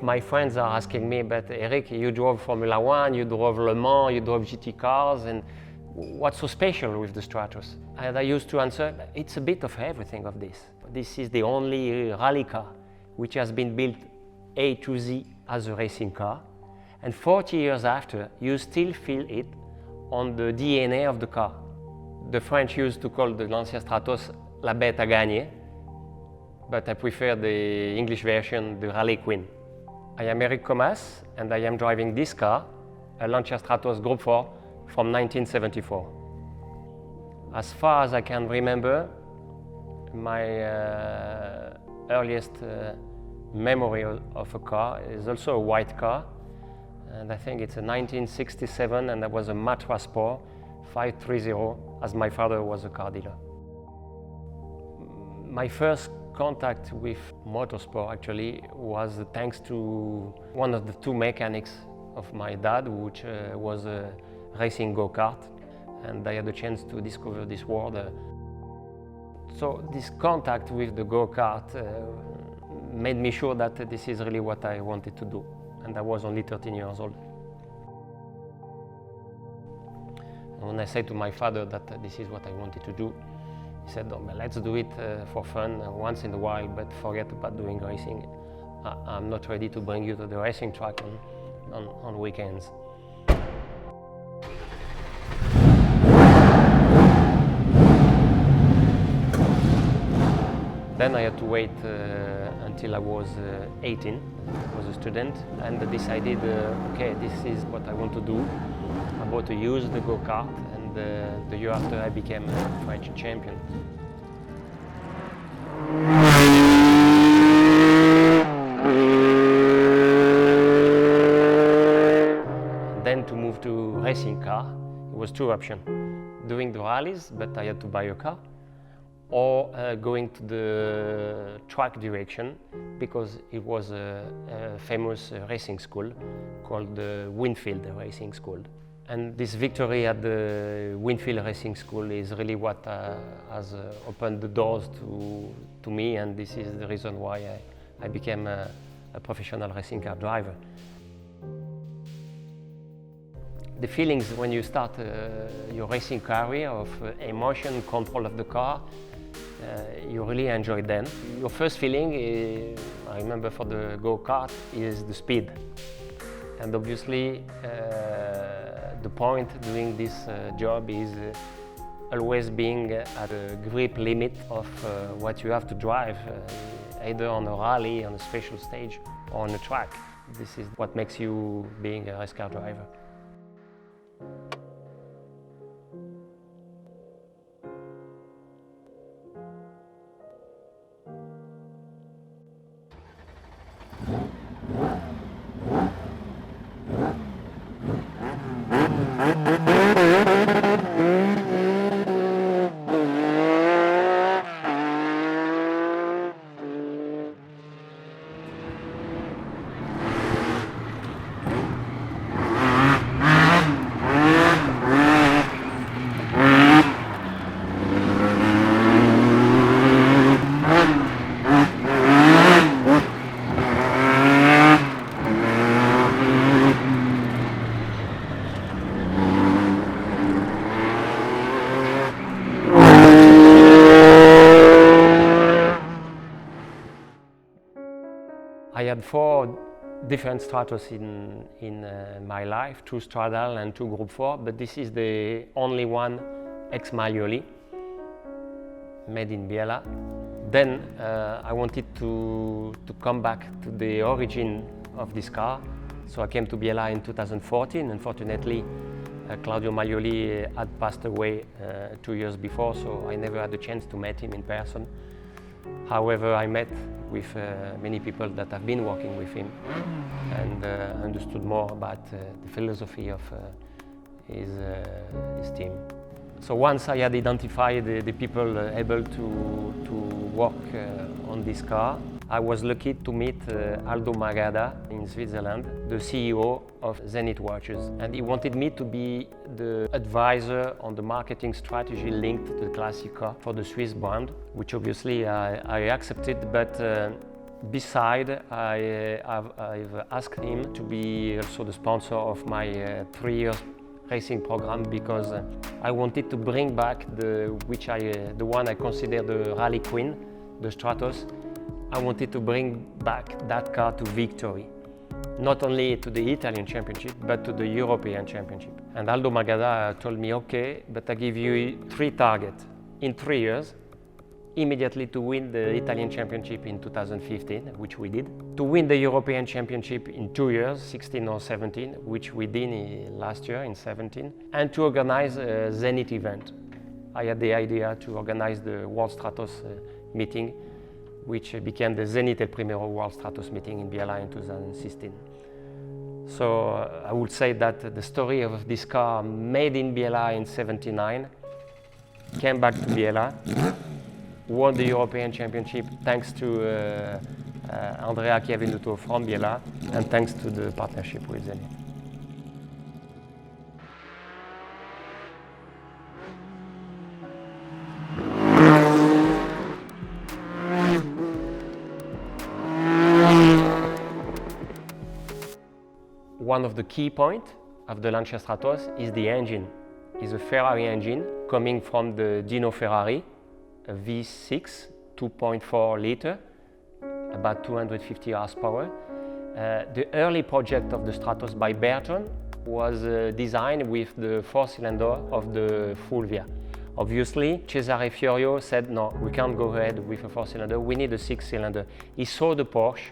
of my friends are asking me, but Erik, you drove Formula One, you drove Le Mans, you drove GT cars, and what's so special with the Stratos? And I used to answer, it's a bit of everything of this. This is the only rally car which has been built A to Z as a racing car. And 40 years after, you still feel it on the DNA of the car. The French used to call the Lancia Stratos la bête à gagner, but I prefer the English version, the Rally Queen. I am Érik Comas, and I am driving this car, a Lancia Stratos Group 4 from 1974. As far as I can remember, my earliest memory of a car is also a white car, and I think it's a 1967, and that was a Matra Sport 530, as my father was a car dealer. My first contact with motorsport actually was thanks to one of the two mechanics of my dad, which was a racing go-kart, and I had the chance to discover this world. So this contact with the go-kart made me sure that this is really what I wanted to do, and I was only 13 years old. When I said to my father that this is what I wanted to do, he said, "Oh, let's do it for fun once in a while, but forget about doing racing. I'm not ready to bring you to the racing track on weekends." Then I had to wait until I was 18, I was a student, and I decided, okay, this is what I want to do. I bought a used go-kart, and the year after I became a French champion. Then to move to racing car, it was two options. Doing the rallies, but I had to buy a car, or going to the track direction, because it was a famous racing school called the Winfield Racing School. And this victory at the Winfield Racing School is really what has opened the doors to me, and this is the reason why I became a professional racing car driver. The feelings when you start your racing career of emotion, control of the car, you really enjoy them. Your first feeling, I remember for the go-kart, is the speed. And obviously, the point doing this job is always being at the grip limit of what you have to drive, either on a rally, on a special stage, or on a track. This is what makes you being a race car driver. I had 4 different Stratos in my life, 2 Stradale and 2 Group 4, but this is the only one ex-Maglioli, made in Biella. Then I wanted to come back to the origin of this car, so I came to Biella in 2014. Unfortunately, Claudio Maglioli had passed away 2 years before, so I never had the chance to meet him in person. However, I met with many people that have been working with him and understood more about the philosophy of his team. So once I had identified the people able to work on this car, I was lucky to meet Aldo Magada in Switzerland, the CEO of Zenith Watches. And he wanted me to be the advisor on the marketing strategy linked to the classic car for the Swiss brand, which obviously I accepted, but Beside, I've asked him to be also the sponsor of my 3-year racing program because I wanted to bring back the one I consider the rally queen, the Stratos. I wanted to bring back that car to victory, not only to the Italian Championship, but to the European Championship. And Aldo Magada told me, okay, but I give you 3 targets in 3 years. Immediately to win the Italian Championship in 2015, which we did. To win the European Championship in 2 years, 16 or 17, which we did last year in 17. And to organize a Zenith event. I had the idea to organize the World Stratos meeting, which became the Zenith El Primero World Stratos meeting in Biella in 2016. So I would say that the story of this car made in Biella in 79, came back to Biella, won the European Championship thanks to Andrea Chiavenuto from Biella and thanks to the partnership with Zenith. One of the key points of the Lancia Stratos is the engine. It's a Ferrari engine coming from the Dino Ferrari, a V6, 2.4 liter, about 250 horsepower. The early project of the Stratos by Berton was designed with the 4-cylinder of the Fulvia. Obviously, Cesare Fiorio said, no, we can't go ahead with a 4-cylinder, we need a 6-cylinder. He saw the Porsche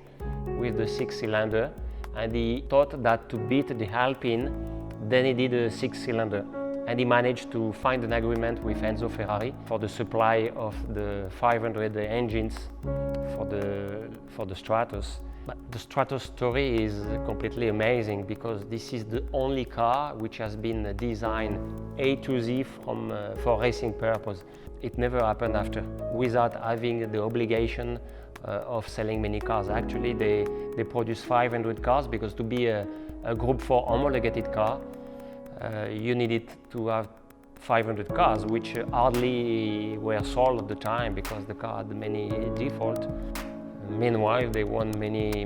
with the 6-cylinder and he thought that to beat the Alpine, they needed a 6-cylinder. And he managed to find an agreement with Enzo Ferrari for the supply of the 500 engines for the Stratos. But the Stratos story is completely amazing because this is the only car which has been designed A to Z for racing purpose. It never happened after, without having the obligation of selling many cars. Actually, they produce 500 cars because to be a Group 4 homologated car, you needed to have 500 cars, which hardly were sold at the time because the car had many defaults. Meanwhile, they won many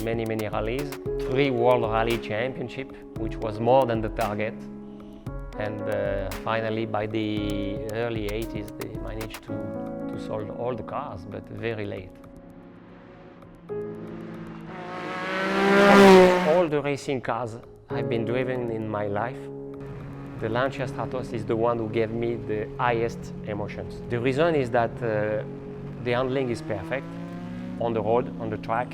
rallies, 3 World Rally Championships, which was more than the target. And finally, by the early 80s, they managed to sell all the cars, but very late. All the racing cars I've been driven in my life, the Lancia Stratos is the one who gave me the highest emotions. The reason is that the handling is perfect on the road, on the track.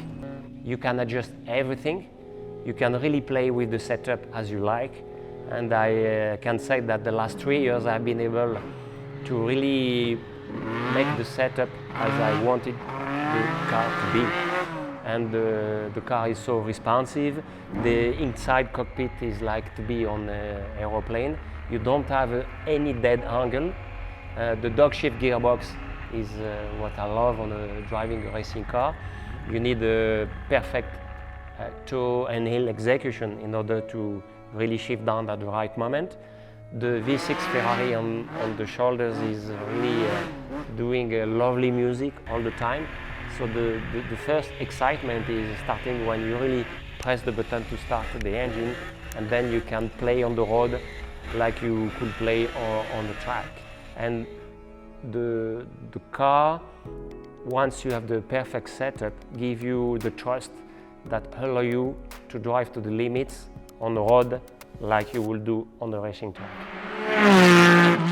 You can adjust everything. You can really play with the setup as you like. And I can say that the last 3 years I've been able to really make the setup as I wanted the car to be. And the car is so responsive. The inside cockpit is like to be on an aeroplane. You don't have any dead angle. The dog shift gearbox is what I love on driving a racing car. You need a perfect toe and heel execution in order to really shift down at the right moment. The V6 Ferrari on the shoulders is really doing lovely music all the time. So the first excitement is starting when you really press the button to start the engine, and then you can play on the road like you could play on the track. And the car, once you have the perfect setup, give you the trust that allow you to drive to the limits on the road like you will do on the racing track.